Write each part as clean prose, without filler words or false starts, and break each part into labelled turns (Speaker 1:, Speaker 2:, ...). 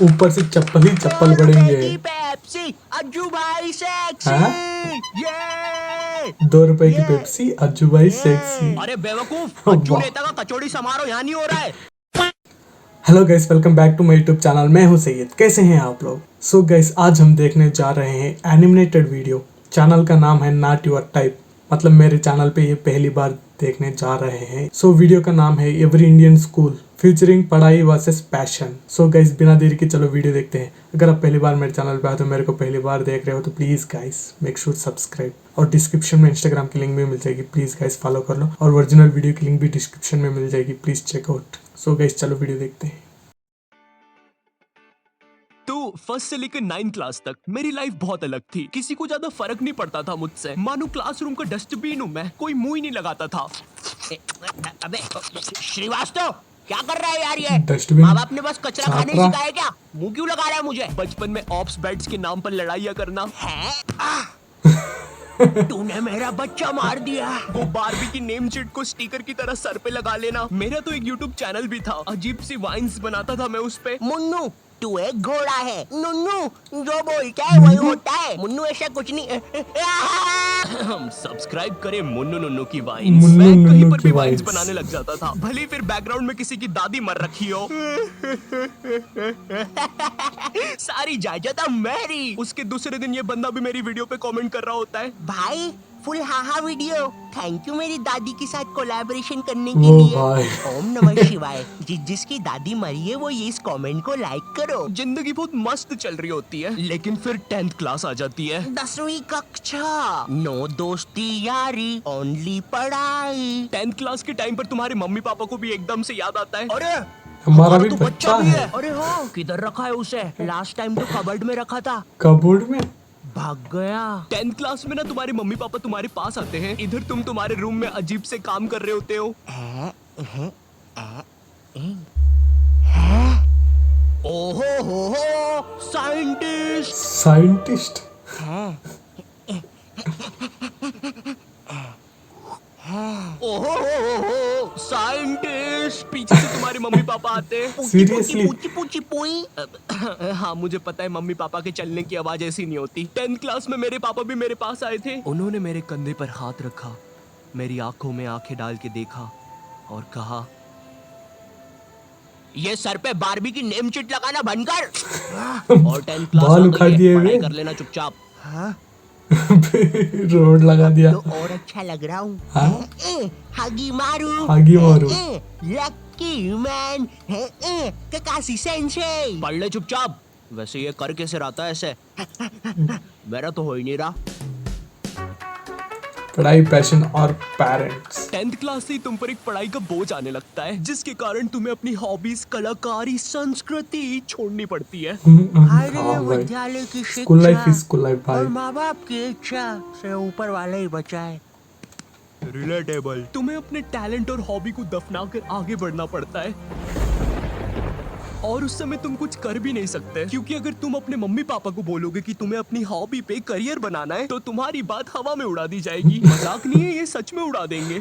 Speaker 1: ऊपर से चप्पल ही चप्पल पड़ेंगे।
Speaker 2: पेप्सी अज्जू भाई सेक्सी।
Speaker 1: हाँ?
Speaker 2: ये
Speaker 1: 2 रुपए की पेप्सी, अज्जू भाई सेक्सी।
Speaker 2: अरे बेवकूफ,
Speaker 1: वाह।
Speaker 2: अज्जू नेता का कचौड़ी समारोह यहाँ नहीं हो रहा है।
Speaker 1: Hello guys, welcome back to my YouTube channel. मैं हूं सैयद। कैसे हैं आप लोग? सो गाइस, आज हम देखने जा रहे हैं एनिमेटेड वीडियो। चैनल का नाम है नॉट योर टाइप, मतलब मेरे चैनल पे ये पहली बार देखने जा रहे हैं। सो वीडियो का नाम है एवरी इंडियन स्कूल फ्यूचरिंग पढ़ाई वर्सेस पैशन। सो गाइस, बिना देरी के चलो वीडियो देखते हैं। अगर आप पहली बार मेरे चैनल पे आए तो मेरे को पहली बार देख रहे हो तो please guys make sure subscribe, और डिस्क्रिप्शन में इंस्टाग्राम की लिंक भी मिल जाएगी, प्लीज गाइस फॉलो कर लो, और ओरिजिनल वीडियो की लिंक भी डिस्क्रिप्शन में मिल जाएगी, प्लीज चेकआउट। सो गाइस, चलो वीडियो देखते हैं।
Speaker 3: तो फर्स्ट से लेकर 9 क्लास तक मेरी लाइफ बहुत अलग थी। किसी को ज्यादा फर्क नहीं पड़ता था मुझसे। मानो क्लासरूम का डस्टबिन हूँ मैं, कोई मुंह ही नहीं लगाता था।
Speaker 2: अबे श्रीवास्तव, क्या कर रहा है यार ये?
Speaker 1: डस्टबिन
Speaker 2: माँ बाप ने बस कचरा खाने
Speaker 1: छात्रा।
Speaker 2: सिखाया क्या? मुंह क्यों लगा रहा है मुझे?
Speaker 3: बचपन में ऑप्स बेड्स के नाम पर लड़ाइयाँ करना।
Speaker 2: है? तूने मेरा बच्चा मार दिया।
Speaker 3: वो बारबी की नेम शीट को स्टिकर की तरह सर पे लगा लेना। मेरा तो एक यूट्यूब चैनल भी था, अजीब सी वाइन्स बनाता था मैं उस पे।
Speaker 2: मुन्नू, तू एक घोड़ा है। नुन्नू जो बोलता है वही होता है। मुन्नू ऐसा कुछ नहीं।
Speaker 3: हम सब्सक्राइब करें मुन्नू नुन्नू की वाइन्स।
Speaker 1: मुन्नू
Speaker 3: मैं कहीं
Speaker 1: नुन्नू
Speaker 3: पर
Speaker 1: की
Speaker 3: भी वाइन्स
Speaker 1: वाइन्स।
Speaker 3: बनाने लग जाता था, भले ही फिर बैकग्राउंड में किसी की दादी मर रखी हो। सारी जायदाद मेरी। उसके दूसरे दिन ये बंदा भी मेरी वीडियो पे कमेंट कर रहा होता है।
Speaker 2: भाई full haha video, thank you मेरी दादी के साथ कोलैबोरेशन करने के
Speaker 1: वो
Speaker 2: लिए।
Speaker 1: भाई।
Speaker 2: ओम नमः शिवाय। जिसकी दादी मरी है वो ये इस कमेंट को लाइक करो।
Speaker 3: जिंदगी बहुत मस्त चल रही होती है, लेकिन फिर 10th क्लास आ जाती है।
Speaker 2: 10वीं कक्षा, नो दोस्ती यारी, ओनली पढ़ाई।
Speaker 3: 10th क्लास के टाइम पर तुम्हारे मम्मी पापा को भी एकदम से याद आता है।
Speaker 2: अरे
Speaker 1: हमारा भी
Speaker 2: तो
Speaker 1: बच्चा
Speaker 2: भी
Speaker 1: है।
Speaker 2: अरे हाँ, किधर रखा है उसे? लास्ट टाइम तो कबर्ड में रखा था,
Speaker 1: कबोर्ड में।
Speaker 2: भाग गया।
Speaker 3: 10th क्लास में ना तुम्हारे मम्मी पापा तुम्हारे पास आते हैं, इधर तुम तुम्हारे रूम में अजीब से काम कर रहे होते हो।
Speaker 2: ओहो हो, साइंटिस्ट।
Speaker 1: साइंटिस्ट।
Speaker 2: ओहो हो,
Speaker 3: साइंटिस्ट। पीछे से तुम्हारे मम्मी पापा आते हैं।
Speaker 1: Seriously?
Speaker 2: पूची पूची पूई।
Speaker 3: हाँ, मुझे पता है मम्मी पापा के चलने की आवाज ऐसी नहीं होती। 10th क्लास में मेरे पापा भी मेरे पास आए थे। उन्होंने मेरे कंधे पर हाथ रखा, मेरी आंखों में आंखें डाल के देखा और कहा,
Speaker 2: ये सर पे बारबी की नेम शीट लगाना बंद कर। और 10th क्लास
Speaker 1: बाल
Speaker 2: आ
Speaker 1: उखाड़
Speaker 2: गई है,
Speaker 1: दिए
Speaker 2: पढ़ाई
Speaker 1: हुए।
Speaker 2: कर लेना चुपचाप। हाँ,
Speaker 1: रोड लगा दिया।
Speaker 2: तो और अच्छा लग रहा हूँ।
Speaker 1: हाँ?
Speaker 2: हगी मारू,
Speaker 1: आगे मारू।
Speaker 2: Lucky man, Kakashi sensei. पढ़ ले चुपचाप। वैसे ये कर कैसे रहा था ऐसे? मेरा तो हो ही नहीं रहा।
Speaker 1: पढ़ाई, पैशन और पेरेंट्स।
Speaker 3: 10th क्लास से ही तुम पर एक पढ़ाई का बोझ आने लगता है, जिसके कारण तुम्हें अपनी हॉबीज, कलाकारी, संस्कृति छोड़नी पड़ती है।
Speaker 2: विद्यालय की
Speaker 1: स्कूल लाइफ
Speaker 2: शिक्षा
Speaker 1: इज स्कूल लाइफ
Speaker 2: और
Speaker 1: भाई।
Speaker 2: माँ बाप की इच्छा से ऊपर वाला ही बचाए।
Speaker 3: रिलेटेबल। तुम्हें अपने टैलेंट और हॉबी को दफना कर आगे बढ़ना पड़ता है, और उस समय तुम कुछ कर भी नहीं सकते, क्योंकि अगर तुम अपने मम्मी पापा को बोलोगे कि तुम्हें अपनी हॉबी पे करियर बनाना है, तो तुम्हारी बात हवा में उड़ा दी जाएगी। मजाक नहीं है, ये सच में उड़ा देंगे।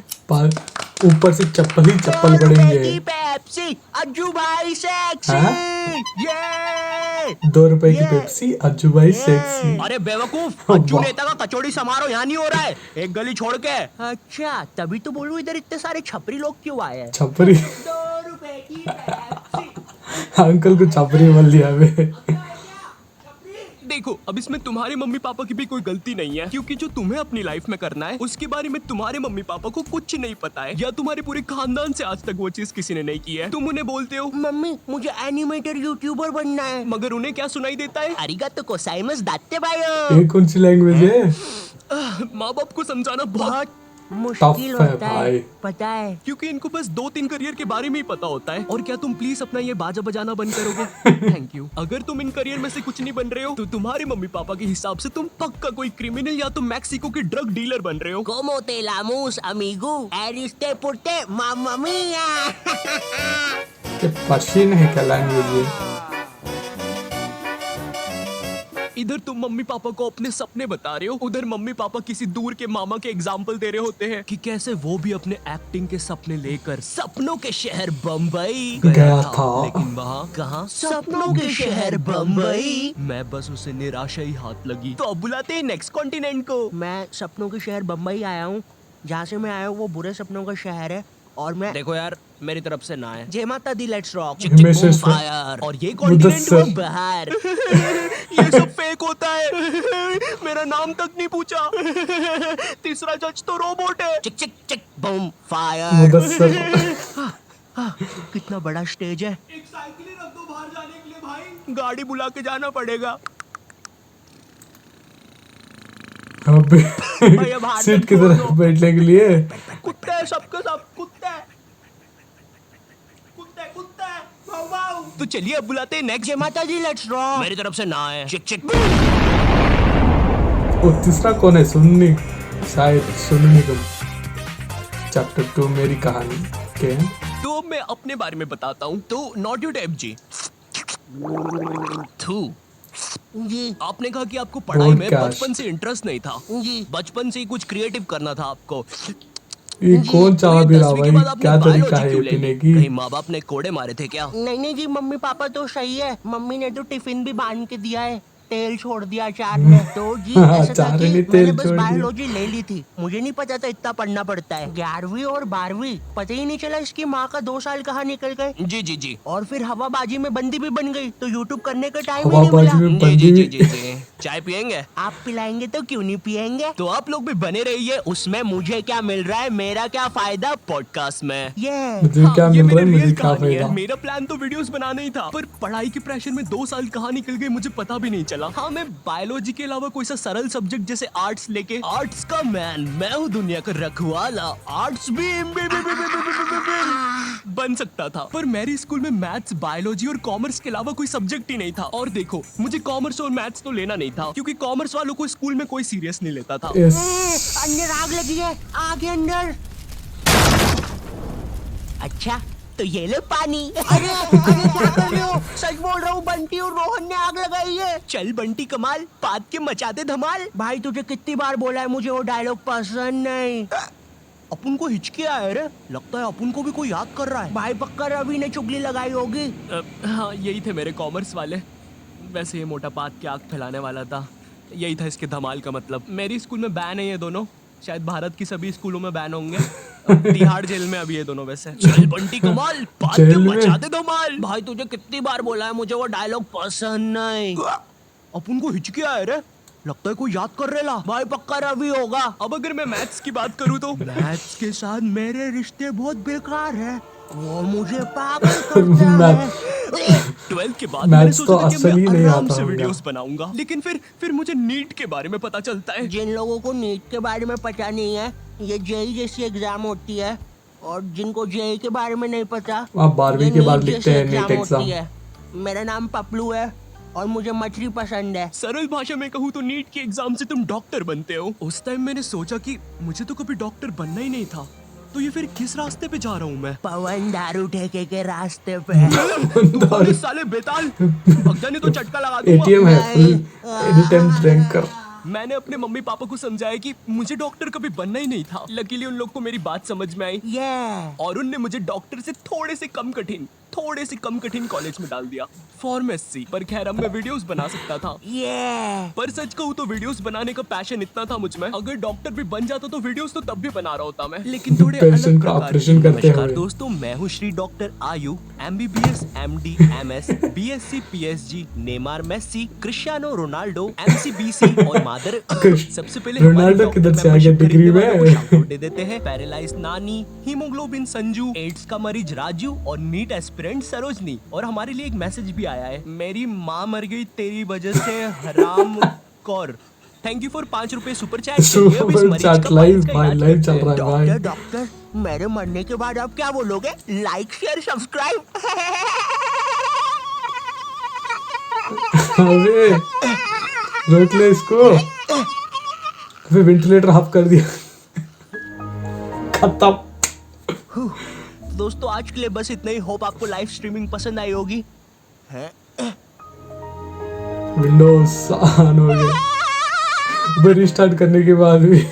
Speaker 1: ऊपर से चप्पल ही चप्पल पड़ेंगे।
Speaker 2: पेप्सी अज्जू भाई सेक्सी।
Speaker 1: हाँ?
Speaker 2: ये
Speaker 1: 2 रुपए की पेप्सी, अज्जू भाई सेक्सी।
Speaker 2: अरे बेवकूफ,
Speaker 1: वाह।
Speaker 2: अज्जू नेता का कचौड़ी समारोह यहाँ नहीं हो रहा है, एक गली छोड़ के। अच्छा, तभी तो बोलूं इधर इतने सारे छपरी लोग क्यों आए हैं?
Speaker 1: छपरी।
Speaker 2: 2 रुपए की पेप्सी।
Speaker 1: अंकल को छपरी बोल दिया बे।
Speaker 3: देखो, अब इसमें तुम्हारे मम्मी पापा की भी कोई गलती नहीं है, क्योंकि जो तुम्हें अपनी लाइफ में करना है उसके बारे में तुम्हारे मम्मी पापा को कुछ नहीं पता है, या तुम्हारे पूरे खानदान से आज तक वो चीज किसी ने नहीं की है। तुम उन्हें बोलते हो,
Speaker 2: मम्मी मुझे एनिमेटर यूट्यूबर बनना है।
Speaker 3: मगर उन्हें क्या सुनाई देता है?
Speaker 2: अरिगातो गोजाइमासु दात्ते बायो।
Speaker 1: ये कौन सी लैंग्वेज है?
Speaker 3: माँ बाप को समझाना बहुत,
Speaker 2: मुश्किल
Speaker 1: टफ है
Speaker 2: होता है,
Speaker 1: भाई।
Speaker 2: पता है।
Speaker 3: क्योंकि इनको बस 2-3 करियर के बारे में ही पता होता है। और क्या तुम प्लीज अपना ये बाजा बजाना बंद करोगे? Thank you. अगर तुम इन करियर में से कुछ नहीं बन रहे हो, तो तुम्हारे मम्मी पापा के हिसाब से तुम पक्का कोई क्रिमिनल या तो मैक्सिको के ड्रग डीलर बन रहे हो।
Speaker 2: Como te lamus, amigo? Eriste porte, mamma mia.
Speaker 1: ये पर्शियन है क्या लैंग्वेज ये?
Speaker 3: इधर तुम मम्मी पापा को अपने सपने बता रहे हो, उधर मम्मी पापा किसी दूर के मामा के एग्जाम्पल दे रहे होते हैं कि कैसे वो भी अपने एक्टिंग के सपने लेकर सपनों के शहर बम्बई
Speaker 1: गया था।
Speaker 3: लेकिन वहाँ कहाँ सपनों के शहर बम्बई। मैं बस उसे निराशा ही हाथ लगी। तो अब बुलाते हैं नेक्स्ट कॉन्टिनेंट को।
Speaker 2: मैं सपनों के शहर बम्बई आया हूँ। जहाँ से मैं आया हूँ वो बुरे सपनों का शहर है और मैं
Speaker 3: देखो यार, मेरी तरफ से ना है।
Speaker 2: जय माता दी, लेट्स रॉक।
Speaker 1: हमेशा से-
Speaker 3: फायर। और ये कॉन्टिनेंट हुआ
Speaker 1: मुदस्सिर।
Speaker 3: बाहर। ये सब फेक होता है। मेरा नाम तक नहीं पूछा। तीसरा जज तो रोबोट है।
Speaker 2: चिक चिक चिक बूम फायर।
Speaker 1: मुदस्सिर।
Speaker 2: कितना बड़ा स्टेज है।
Speaker 3: एक साइकिल ही रख दो बाहर जाने के लिए भाई। गाड़ी बुला के जाना पड़ेगा।
Speaker 1: अबे
Speaker 2: भैया बाहर
Speaker 1: सीट
Speaker 2: तक
Speaker 1: की
Speaker 2: छोड़
Speaker 1: तरफ
Speaker 2: दो।
Speaker 1: बैठने के लिए।
Speaker 3: कुत्ते हैं सबके सब, कुत्ते कुत्ते कुत्ते। वाव वाव। तो चलिए अब बुलाते हैं नेक्स्ट।
Speaker 2: जय माता दी, लेट्स रॉक।
Speaker 3: मेरी तरफ से ना है।
Speaker 2: चिक चिक
Speaker 1: और तीसरा कौन है? सुन्नी, शायद सुन्नी निगम। चैप्टर 2 मेरी कहानी के।
Speaker 3: तो अब मैं अपने बारे में बताता हूँ। तो नॉट यू टाइप जी। थू।
Speaker 2: जी
Speaker 3: आपने कहा कि आपको पढ़ाई में
Speaker 1: Podcast।
Speaker 3: बचपन से इंटरेस्ट नहीं था।
Speaker 2: जी
Speaker 3: बचपन से ही कुछ क्रिएटिव करना था आपको।
Speaker 1: ये कौन
Speaker 3: तो
Speaker 1: चाह
Speaker 3: ये
Speaker 1: भी रहा
Speaker 3: 10वीं के
Speaker 1: भाई?
Speaker 3: बाद आपने
Speaker 1: क्या तरीका
Speaker 3: biology
Speaker 1: है
Speaker 3: क्यों
Speaker 1: ये
Speaker 3: ले ली?
Speaker 1: पीने की?
Speaker 3: कहीं माँ बाप ने कोड़े मारे थे क्या?
Speaker 2: नहीं जी, मम्मी पापा तो सही है। मम्मी ने तो टिफिन भी बांध के दिया है, तेल छोड़ दिया अचार में। तो जी ऐसा था
Speaker 1: अचार
Speaker 2: कि
Speaker 1: में
Speaker 2: मैंने
Speaker 1: तेल
Speaker 2: बस
Speaker 1: छोड़ दिया।
Speaker 2: बायोलॉजी ले ली थी। मुझे नहीं पता था इतना पढ़ना पड़ता है। 11वीं और 12वीं पता ही नहीं चला इसकी माँ का 2 साल कहाँ निकल गए।
Speaker 3: जी जी जी
Speaker 2: और फिर हवाबाजी में बंदी भी बन गई तो यूट्यूब करने का टाइम ही नहीं
Speaker 1: हवाबाजी
Speaker 2: मिला।
Speaker 1: में
Speaker 3: जी
Speaker 1: बंदी
Speaker 3: जी
Speaker 1: भी।
Speaker 3: जी जी जी। चाय पियेंगे?
Speaker 2: आप पिलाएंगे तो क्यों नहीं पियेंगे।
Speaker 3: तो आप लोग भी बने रहिए। उसमें मुझे क्या मिल रहा है, मेरा क्या फायदा पॉडकास्ट में।
Speaker 2: ये
Speaker 1: मुझे
Speaker 3: हाँ,
Speaker 1: क्या
Speaker 3: ये
Speaker 1: मिल रहा है?
Speaker 3: मेरी
Speaker 1: मुझे
Speaker 3: रियल
Speaker 1: क्या
Speaker 3: कहानी है।
Speaker 1: फायदा?
Speaker 3: मेरा प्लान तो वीडियोस बनाना ही था, पर पढ़ाई के प्रेशर में 2 साल कहाँ निकल गए मुझे पता भी नहीं चला। हाँ, मैं बायोलॉजी के अलावा कोई सा सरल सब्जेक्ट जैसे आर्ट्स लेके, आर्ट्स का मैन मैं हूँ दुनिया का रखवाला, आर्ट्स भी बन सकता था। पर मेरे स्कूल में मैथ्स, बायोलॉजी और कॉमर्स के अलावा कोई सब्जेक्ट ही नहीं था। और देखो, मुझे कॉमर्स और मैथ्स तो लेना नहीं था, क्योंकि कॉमर्स वालों को स्कूल में कोई सीरियस नहीं लेता था।
Speaker 1: यस।
Speaker 2: अंदर आग लगी है, आगे अंदर। अच्छा तो ये लो पानी। अरे अरे क्या कर रहे हो? सच बोल रहा हूँ, बंटी और रोहन ने आग लगाई है।
Speaker 3: चल बंटी कमाल, पाद के मचाते धमाल।
Speaker 2: भाई तुझे कितनी बार बोला है मुझे वो डायलॉग पसंद नहीं।
Speaker 3: अपन को हिचकी आया रे, लगता है अपन को भी कोई याद कर रहा है।
Speaker 2: भाई पक्का रवि ने चुगली लगाई होगी।
Speaker 3: हाँ, यही थे मेरे कॉमर्स वाले। वैसे ये मोटा पात के आग फैलाने वाला था, यही था इसके धमाल का मतलब। मेरी स्कूल में बैन है ये दोनों, शायद भारत की सभी स्कूलों में बैन होंगे। तिहाड़ जेल में अभी ये दोनों वैसे। चल बंटी कमाल, पात के
Speaker 1: जेल में?
Speaker 3: मचाते धमाल।
Speaker 2: भाई तुझे कितनी बार बोला है मुझे वो डायलॉग पसंद नहीं।
Speaker 3: अपन को हिचकी आया रे, लगता है कोई याद कर रेला।
Speaker 2: भाई पक्का रवि होगा।
Speaker 3: अब अगर मैं मैथ्स की बात करूँ तो मैथ्स के साथ मेरे रिश्ते बहुत बेकार है।
Speaker 2: वो मुझे पागल करता है।
Speaker 3: 12th के बाद मैंने
Speaker 1: मैथ्स
Speaker 3: सोचा
Speaker 1: तो
Speaker 3: था कि
Speaker 1: असल ही
Speaker 3: मैं
Speaker 1: नहीं
Speaker 3: आराम
Speaker 1: आता
Speaker 3: से
Speaker 1: होगा।
Speaker 3: वीडियोस बनाऊंगा, लेकिन फिर मुझे नीट के बारे में पता चलता है।
Speaker 2: जिन लोगों को नीट के बारे में पता नहीं है, ये जेई जैसी एग्जाम होती है। और जिनको जेई के बारे में नहीं पता,
Speaker 1: आप 12वीं
Speaker 2: ये
Speaker 1: के बाद
Speaker 2: नीट
Speaker 1: लिखते
Speaker 2: जैसी
Speaker 1: हैं नीट
Speaker 2: एग्जाम होती
Speaker 1: एग्जाम।
Speaker 2: है। मेरा नाम पपलू है और मुझे मछली पसंद है।
Speaker 3: सरल भाषा में कहूँ तो नीट के एग्जाम से तुम डॉक्टर बनते हो। उस टाइम मैंने सोचा कि मुझे तो कभी डॉक्टर बनना ही नहीं था, तो ये फिर किस रास्ते पे जा रहा हूँ मैं?
Speaker 2: पवन दारू ठेके के रास्ते पे।
Speaker 3: तू कौन है साले बेताल? भगजाने तो चटका लगा दूंगा।
Speaker 1: एटीएम है फुल एनी टाइम ड्रिंक कर।
Speaker 3: मैंने अपने मम्मी पापा को समझाया कि मुझे डॉक्टर कभी बनना ही नहीं था। लकीली उन लोग को मेरी बात समझ में आई
Speaker 2: ये
Speaker 3: और उनने मुझे डॉक्टर से थोड़े से कम कठिन कॉलेज में डाल दिया, फार्मेसी। पर खैर अब मैं वीडियोस बना सकता था।
Speaker 2: ये
Speaker 3: पर सच कहूँ तो वीडियोस बनाने का पैशन इतना था मुझ में, अगर डॉक्टर भी बन जाता तो वीडियोस तो तब भी बना रहा होता मैं, लेकिन थोड़े
Speaker 1: पैशन
Speaker 3: अलग
Speaker 1: का
Speaker 3: प्रकार
Speaker 1: ऑपरेशन
Speaker 3: की।
Speaker 1: करते
Speaker 3: नमस्कार
Speaker 1: हुए।
Speaker 3: दोस्तों, मैं हूँ Shri doctor Ayu, MBBS MD MS BSc PSG, Neymar Messi, Cristiano Ronaldo MCBC और मादर। सबसे पहले
Speaker 1: रोनाल्डो किधर से आ गया डिग्री में?
Speaker 3: दे देते हैं पैरालाइज नानी, हीमोग्लोबिन संजू, एड्स का मरीज राजू और नीट एस्पिरेंट सरोजनी। और हमारे लिए एक मैसेज भी आया है, मेरी माँ मर गई तेरी वजह से हराम कौर। थैंक यू फॉर 5 रुपए super chat.
Speaker 1: Super chat live भाई, लाइव चल रहा है भाई।
Speaker 2: डॉक्टर डॉक्टर मेरे मरने के बाद आप क्या बोलोगे? Like share subscribe.
Speaker 1: अबे रोक ले इसको। अबे वेंटिलेटर ऑफ कर दिया। खत्म।
Speaker 3: दोस्तों आज के लिए बस इतना ही। होप आपको लाइव स्ट्रीमिंग पसंद आई होगी। है
Speaker 1: विंडोज ऑन हो गया, पर रिस्टार्ट करने के बाद भी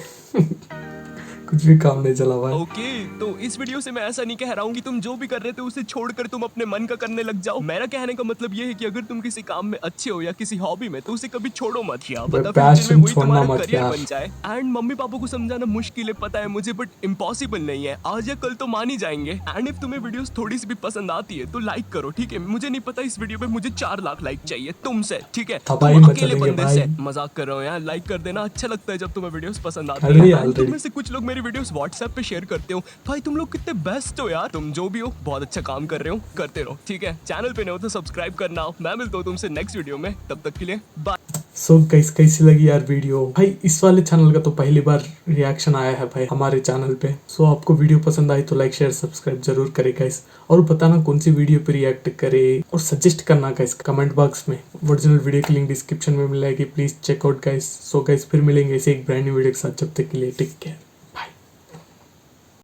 Speaker 1: कुछ भी काम नहीं चला भाई।
Speaker 3: ओके तो इस वीडियो से मैं ऐसा नहीं कह रहा हूँ कि तुम जो भी कर रहे थे उसे छोड़कर तुम अपने मन का करने लग जाओ। मेरा कहने का मतलब ये है कि अगर तुम किसी काम में अच्छे हो या किसी हॉबी में तो उसे कभी छोड़ो मत। क्या पता फ्यूचर
Speaker 1: पैशन
Speaker 3: में वही
Speaker 1: छोड़ना
Speaker 3: तुम्हारा
Speaker 1: मत
Speaker 3: करियर
Speaker 1: यार।
Speaker 3: बन जाए। एंड मम्मी पापा को समझाना मुश्किल है पता है मुझे, बट इम्पॉसिबल नहीं है, आज या कल तो मान ही जाएंगे। एंड इफ तुम्हें वीडियोस थोड़ी सी भी पसंद आती है तो लाइक करो, ठीक है। मुझे नहीं पता इस वीडियो पे मुझे 4 लाख लाइक चाहिए तुमसे, ठीक है।
Speaker 1: तबाही
Speaker 3: तुम
Speaker 1: मचा
Speaker 3: अकेले
Speaker 1: देंगे
Speaker 3: बंदे
Speaker 1: भाई।
Speaker 3: से मजाक कर रहा हूँ यार, लाइक कर देना, अच्छा लगता है जब तुम्हें वीडियोस पसंद आती
Speaker 1: कर लिया
Speaker 3: है। And तुम
Speaker 1: already।
Speaker 3: में से कुछ लोग मेरी वीडियोस व्हाट्सएप पे शेयर करते हो, भाई तुम लोग कितने बेस्ट हो यार। तुम जो भी हो बहुत अच्छा काम कर रहे हो, करते रहो, ठीक है। चैनल पे नहीं हो तो सब्सक्राइब करना। मैं मिलता हूँ तुमसे नेक्स्ट वीडियो में, तब तक के लिए बाय।
Speaker 1: सो गाइस कैसी लगी यार वीडियो? भाई इस वाले चैनल का तो पहली बार रिएक्शन आया है भाई हमारे चैनल पे। सो आपको वीडियो पसंद आई तो लाइक शेयर सब्सक्राइब जरूर करें गाइस, और बताना कौन सी वीडियो पे रिएक्ट करे और सजेस्ट करना गाइस कमेंट बॉक्स में। ओरिजिनल वीडियो की लिंक डिस्क्रिप्शन में मिलेगी, please check out guys. So guys फिर मिलेंगे ऐसे एक ब्रांड न्यू वीडियो के साथ, जब तक के लिए टेक केयर।